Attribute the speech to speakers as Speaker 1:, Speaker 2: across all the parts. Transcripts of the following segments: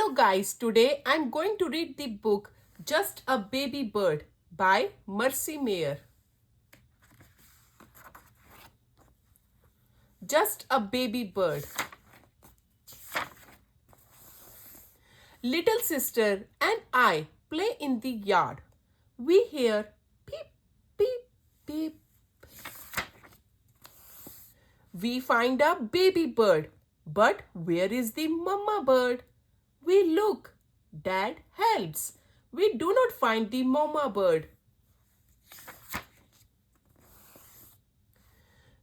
Speaker 1: Hello guys, today I'm going to read the book Just a Baby Bird by Mercer. Just a baby bird. Little sister and I play in the yard. We hear peep, peep, peep. We find a baby bird, but where is the mama bird? We look. Dad helps. We do not find the mama bird.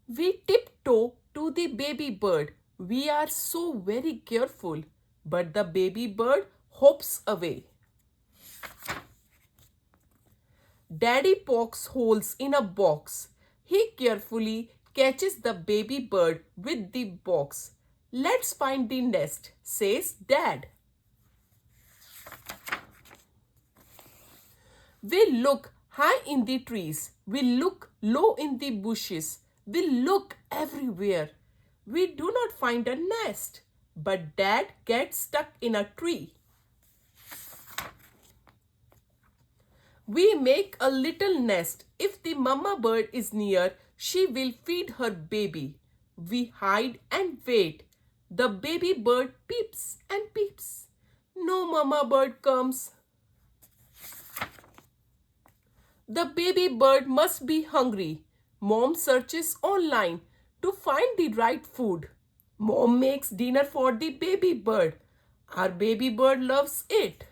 Speaker 1: We tiptoe to the baby bird. We are so very careful, but the baby bird hops away. Daddy pokes holes in a box. He carefully catches the baby bird with the box. Let's find the nest, says Dad. We look high in the trees. We look low in the bushes. We look everywhere. We do not find a nest, but Dad gets stuck in a tree. We make a little nest. If the mama bird is near, she will feed her baby. We hide and wait. The baby bird peeps and peeps. No mama bird comes. The baby bird must be hungry. Mom searches online to find the right food. Mom makes dinner for the baby bird. Our baby bird loves it.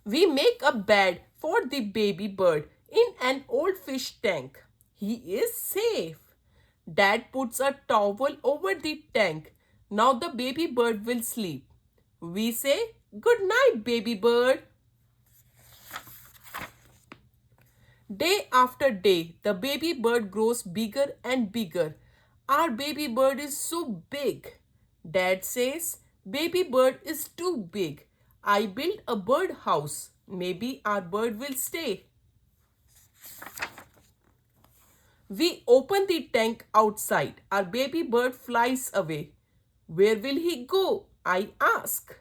Speaker 1: We make a bed for the baby bird in an old fish tank. He is safe. Dad puts a towel over the tank. Now the baby bird will sleep. We say, "Good night, baby bird." Day after day, the baby bird grows bigger and bigger. Our baby bird is so big. Dad says, "Baby bird is too big. I built a bird house. Maybe our bird will stay." We open the tank outside. Our baby bird flies away. Where will he go? I ask.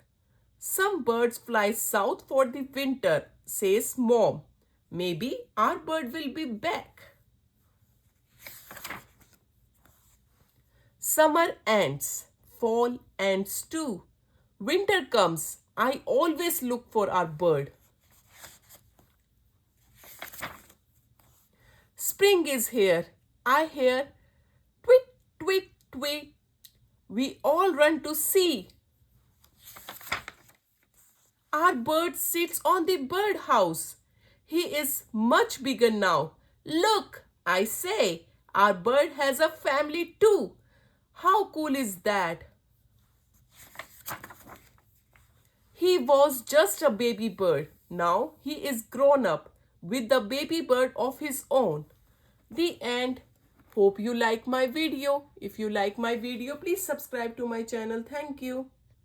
Speaker 1: Some birds fly south for the winter, says Mom. Maybe our bird will be back. Summer ends. Fall ends too. Winter comes. I always look for our bird. Spring is here. I hear tweet, tweet, tweet. We all run to see. Our bird sits on the birdhouse. He is much bigger now. Look, I say, our bird has a family too. How cool is that? He was just a baby bird. Now he is grown up with a baby bird of his own. The end. Hope you like my video. If you like my video, please subscribe to my channel. Thank you.